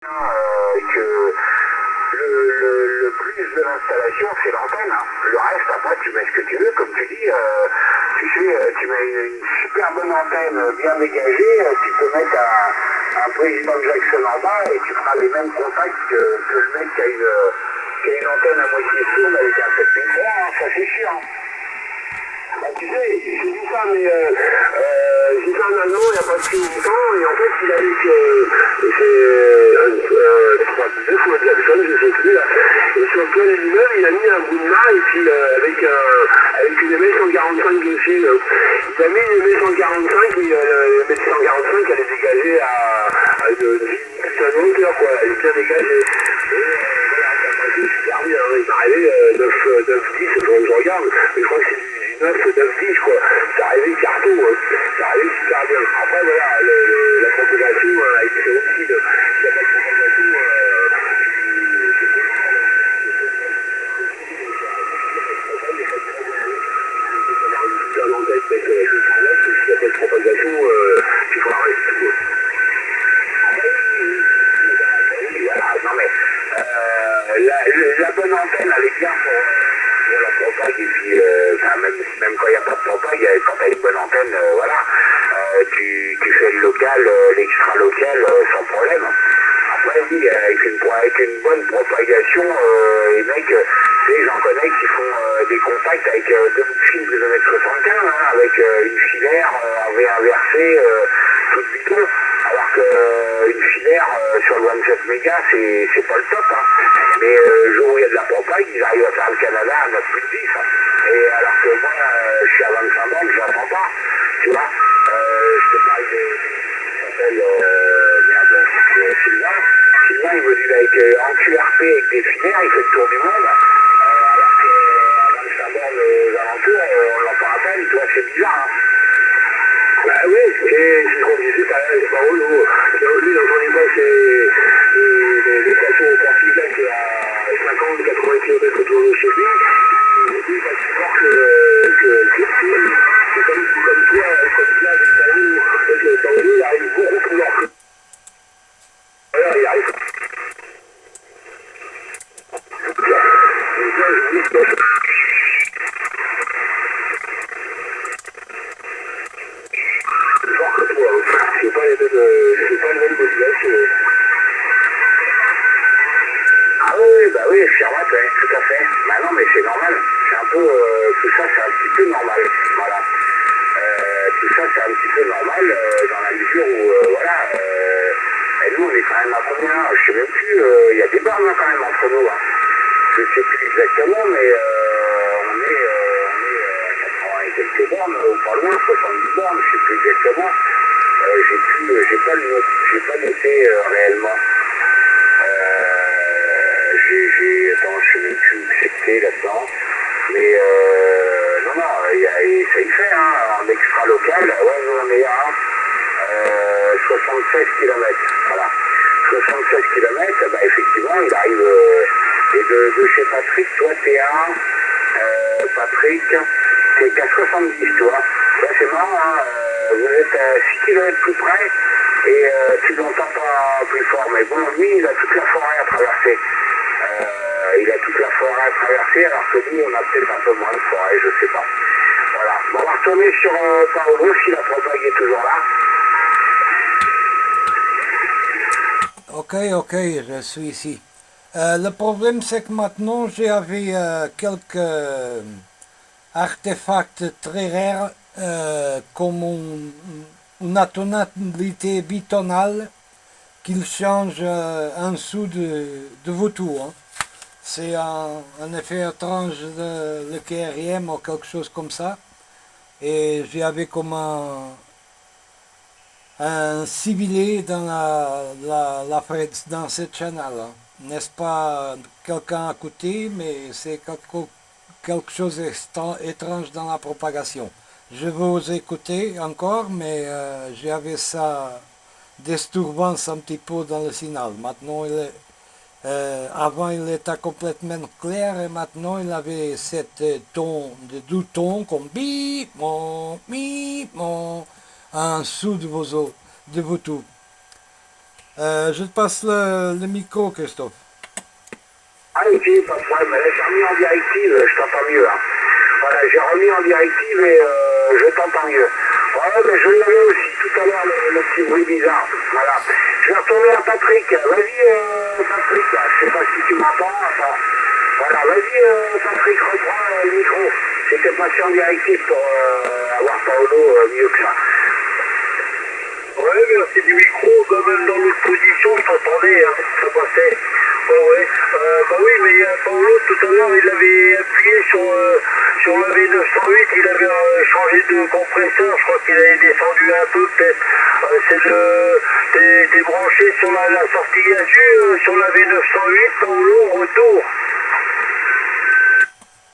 Que le plus de l'installation, c'est l'antenne. Hein. Le reste, après, tu mets ce que tu veux, comme tu dis. Tu sais, tu mets une super bonne antenne bien dégagée. Tu peux mettre un président Jackson en bas et tu feras les mêmes contacts que le mec qui a une antenne à moitié sourde avec un 7003. Hein, ça, c'est sûr. Hein. Bah, tu sais, j'ai dit ça, mais j'ai fait un Allemand il n'y a pas si longtemps, et en fait, il a eu deux fois Jackson, je sais plus, là. Et sur le toit de l'immeuble, il a mis un bout de main, et puis avec une MS-145 dessus. Il a mis une MS-145, et la MS-145, elle est dégagée à une putain de hauteur, quoi. Elle est bien dégagée. Et voilà, ça passait super bien, hein. Il m'est arrivé 9-10, il faut que je regarde, mais je crois que c'est du 9-10 quoi, ça arrivait carton, hein. Ça arrivait super bien. Après voilà, la propagation a été aussi, il n'y a pas de propagation, bien en tête, mais s'il n'y a pas de propagation, il faut arrêter tout. Voilà, non mais la bonne antenne, elle est bien pour la propague, et puis enfin, même quand il n'y a pas de propague, quand tu as une bonne antenne, voilà, tu fais le local, l'extra local sans problème. Après oui, avec une bonne propagation, les mecs, tu sais, j'en connais qui font des contacts avec deux fils de 2,75 m, hein, avec une filaire en V inversé, tout bidon. Alors qu'une filaire sur le 27 mégas, c'est pas le top. Hein. Mais le jour où il y a de la propague, ils arrivent à faire le Canada à 9 plus de 10. Hein. Et alors que moi, je suis à 25 bandes, je n'entends pas. Tu vois, je te parle Sylvain. Sylvain, il module avec en QRP avec des filaires, il fait le tour du monde. Alors qu'à 25 bandes aux alentours, on l'entend à peine. Tu vois, c'est bizarre. Hein. Bah oui, c'est ce qu'on disait, c'est pas relou. Lui, dans son époque, c'est les stations au Portugal qui est à 50-80 km autour de chez lui. Il va supporter c'est comme toi, avec Tango, parce que Tango, il arrive beaucoup plus loin. Voilà, il arrive. C'est pas le même modulation. Ah oui, bah oui, Fermat, ouais, tout à fait. Bah non, mais c'est normal. C'est un peu, tout ça, c'est un petit peu normal. Voilà. Tout ça, c'est un petit peu normal dans la mesure où, voilà, nous, on est quand même à combien? Je sais même plus, il y a des bornes hein, quand même entre nous. Hein. Je sais plus exactement, mais on est à 80 et quelques bornes, ou pas loin, 70 bornes, je sais plus exactement. J'ai pas noté réellement. Attends, je sais même plus où c'était là-dedans. Mais non, ça y fait, hein, en extra local, ouais, nous on est à 76 km. Voilà. 76 km, bah effectivement, il arrive, et de chez Patrick, toi t'es à Patrick, t'es qu'à 70, tu vois. Là c'est marrant, hein, vous êtes à 6 km plus près, et tu l'entends pas plus fort. Mais bon, lui, il a toute la forêt à traverser. Il a toute la forêt à traverser, alors que nous, on a peut-être un peu moins de forêt, je sais pas. Voilà. Bon, on va retourner sur Paolo, si la propague est toujours là. Ok, je suis ici. Le problème, c'est que maintenant, j'avais quelques artefacts très rares, comme une tonalité bitonale qu'il change en dessous de vautour. Hein. C'est un effet étrange de le KRM ou quelque chose comme ça. Et j'avais comme un ciblé dans dans cette chaîne. N'est-ce pas quelqu'un à côté, mais c'est quelque chose d'étrange dans la propagation. Je vais vous écouter encore, mais j'avais ça disturbance un petit peu dans le signal. Maintenant, avant, il était complètement clair et maintenant, il avait cette ton de doux ton comme bip, mon, en dessous de vos tout. Je te passe le micro, Christophe. Ah ok, pas de problème. Là, j'ai remis en directive, je t'entends mieux. Hein. Voilà, j'ai remis en directive et je t'entends mieux. Ouais, mais je l'avais aussi tout à l'heure, le petit bruit bizarre. Voilà. Je vais retourner à Patrick. Vas-y, Patrick. Je sais pas si tu m'entends. Enfin, voilà, vas-y, Patrick, reprends le micro. J'étais passé en directive pour avoir Paolo mieux que ça. Ouais, mais c'est du micro, quand même dans l'autre position, je t'entendais, hein, ça passait. Ouais, ouais. Bah oui, mais Paolo, tout à l'heure, il avait appuyé sur la V908, il avait changé de compresseur, je crois qu'il avait descendu un peu, peut-être. T'es branché sur la sortie gazue, sur la V908, Paolo, retour.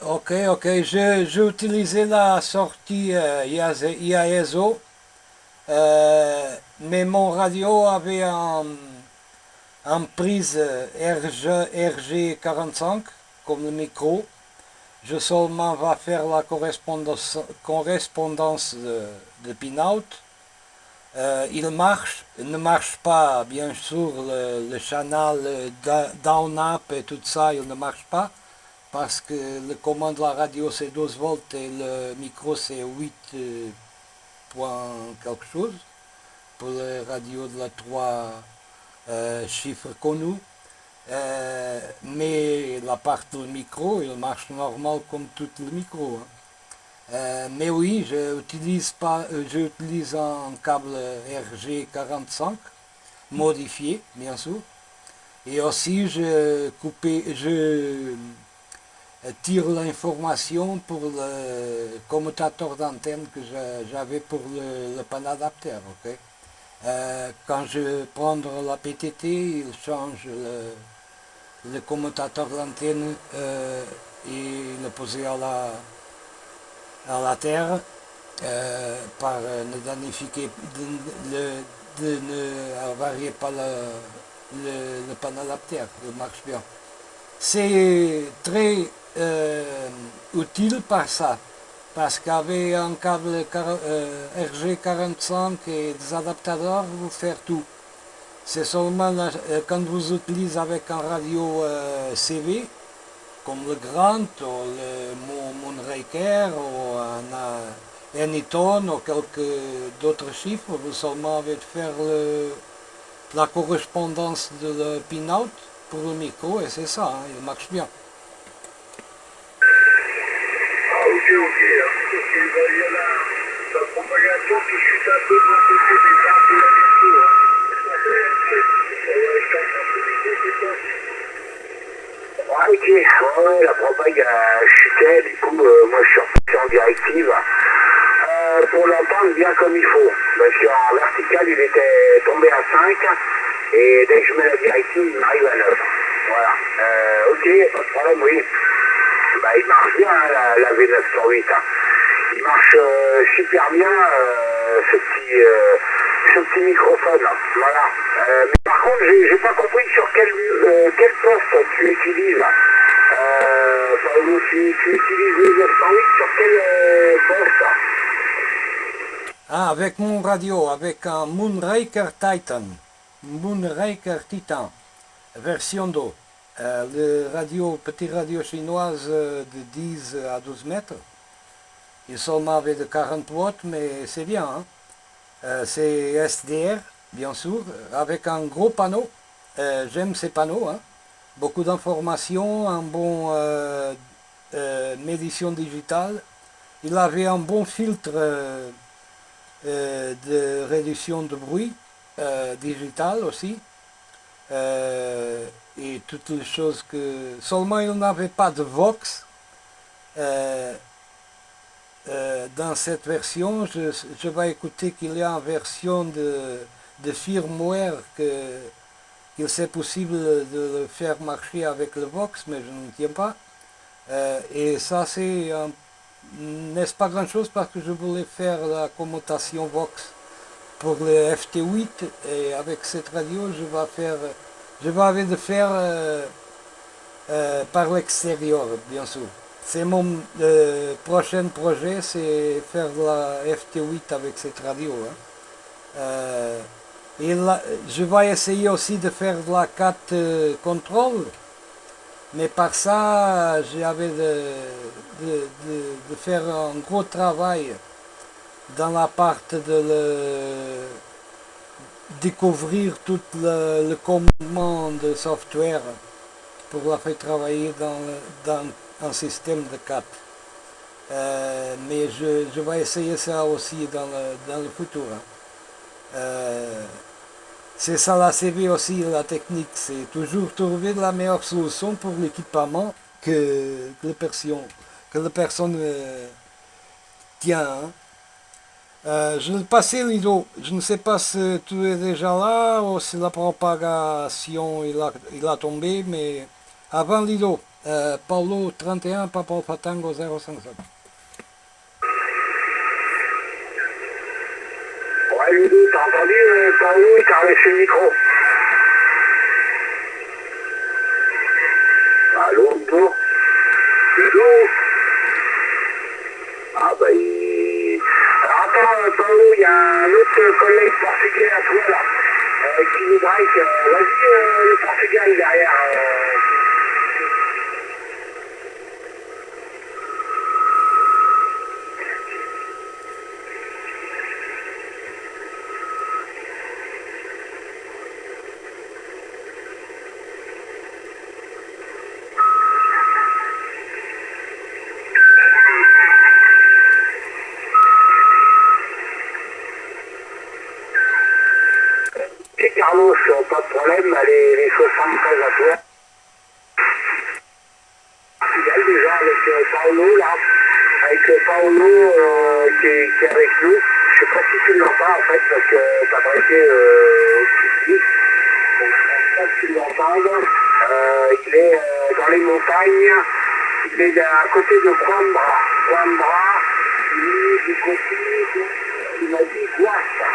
Ok, j'ai utilisé la sortie IASO, mais mon radio avait un prise RG45 comme le micro. Je seulement va faire la correspondance de pin-out. Il ne marche pas, bien sûr, le canal down-up et tout ça, il ne marche pas, parce que le commande de la radio c'est 12 volts et le micro c'est 8 point quelque chose, pour la radio de la 3 chiffres connus. Mais la partie du micro, il marche normal comme tout le micro. Hein. Mais oui, j'utilise un câble RG45 modifié, bien sûr. Et aussi, je tire l'information pour le commutateur d'antenne que j'avais pour le panadapteur. Okay? Quand je prends la PTT, il change le commutateur d'antenne et le poser à la terre par ne danifier, de ne varier pas le panadapteur, il marche bien. C'est très utile par ça, parce qu'avec un câble RG45 et des adaptateurs, vous faire tout. C'est seulement quand vous utilisez avec un radio CV, comme le Grant ou le Moonraker ou un Anytone ou quelques d'autres chiffres, vous seulement avez de faire la correspondance de le pin-out pour le micro et c'est ça, hein, il marche bien. Ah ok, ok. Ok, bah, il y a la propagation qui chute un peu de mon côté, mais c'est un peu la même chose. Hein. Je t'entends communiquer, c'est ça. Ouais, ok, ouais, la propag chutait, du coup, moi je suis repassé en directive pour l'entendre bien comme il faut. Parce qu'en vertical, il était tombé à 5, et dès que je mets la directive, il m'arrive à 9. Voilà. Ok, pas de problème, oui. Bah, il marche bien, hein, la V908. Hein. Il marche super bien, ce petit microphone. Voilà. Mais par contre, j'ai pas compris sur quel poste tu utilises. Paolo, tu utilises le 908 sur quel poste? Ah, avec mon radio, avec un Moonraker Titan. Moonraker Titan, version 2. Le petit radio chinoise de 10 à 12 mètres. Il seulement avait de 40 watts, mais c'est bien. Hein? C'est SDR, bien sûr, avec un gros panneau. J'aime ces panneaux. Hein? Beaucoup d'informations, un bon médiation digitale. Il avait un bon filtre de réduction de bruit digital aussi. Et toutes les choses que... Seulement il n'avait pas de Vox. Dans cette version, je vais écouter qu'il y a une version de firmware qu'il c'est possible de le faire marcher avec le Vox, mais je ne tiens pas. Et ça n'est pas grand chose parce que je voulais faire la commutation Vox pour le FT8 et avec cette radio je vais avoir de faire par l'extérieur bien sûr. C'est mon prochain projet, c'est faire la FT8 avec cette radio. Hein. Et là, je vais essayer aussi de faire de la 4 contrôle. Mais par ça, j'avais de faire un gros travail dans la partie de découvrir tout le commandement de software pour la faire travailler dans un système de 4. Mais je vais essayer ça aussi dans le futur. Hein. C'est ça la CV aussi, la technique, c'est toujours trouver la meilleure solution pour l'équipement que la personne tient. Hein. Je vais passer Lido, je ne sais pas si tu es déjà là ou si la propagation il a tombé, mais avant Lido, Paulo 31, Papa Fatango 057. Ouais, Ludo, t'as entendu, Paolo, il t'a laissé le micro. Allô, Ludo? Ludo? Ah bah il... Alors attends, Paolo, il y a un autre collègue portugais à toi là, qui nous break. Vas-y, le Portugal derrière. Et Carlos, pas de problème, les 73 à toi. Portugal déjà avec Paolo là, avec Paolo qui est avec nous. Je sais pas si tu l'entends en fait parce que t'as breaké au-dessus. Donc je pense pas que tu l'entendes. Il est dans les montagnes. Il est à côté de Coimbra. Coimbra, lui du côté, il m'a dit Guacha.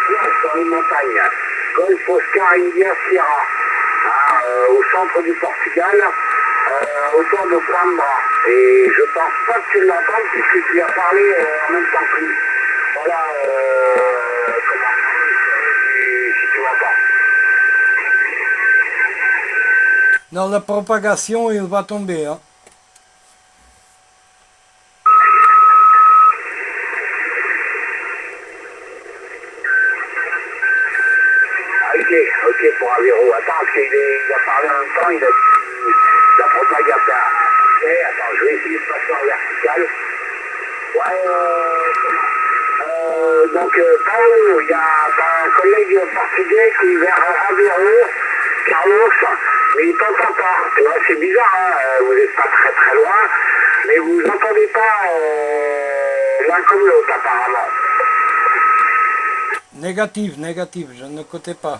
Guacha dans les montagnes. Golf Oscar India Sierra. Au centre du Portugal. Autour de Coimbra. Et je pense pas que tu l'entends puisque tu as parlé en même temps que lui. Voilà comment si tu m'entends. Dans la propagation, il va tomber. Hein. Ok, pour Avero. Attends, parce qu'il a parlé en même temps, il a dit la propagation. Attends, je vais essayer de passer en vertical. Ouais, donc, Paolo, il y a un collègue portugais qui est vers Avero, Carlos, mais il t'entend pas. Tu vois, c'est bizarre, hein, vous n'êtes pas très très loin, mais vous n'entendez pas l'un comme l'autre apparemment. Négatif, je ne connais pas.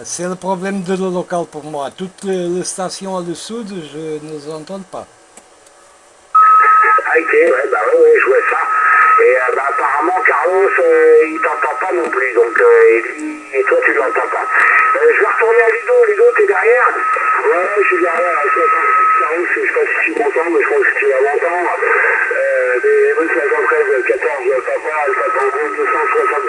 C'est le problème de le local pour moi. Toutes les stations du sud, je ne les entends pas. Ok, ouais, bah ouais, je vois ça. Et bah, apparemment, Carlos, il t'entend pas non plus, donc, et toi, tu l'entends pas. Je vais retourner à Ludo. Ludo, t'es derrière? Ouais, je suis derrière. Carlos, je sais pas si tu m'entends, mais je pense que tu vas m'entendre. Des 13, 14, papa, Alpha Tango, 260.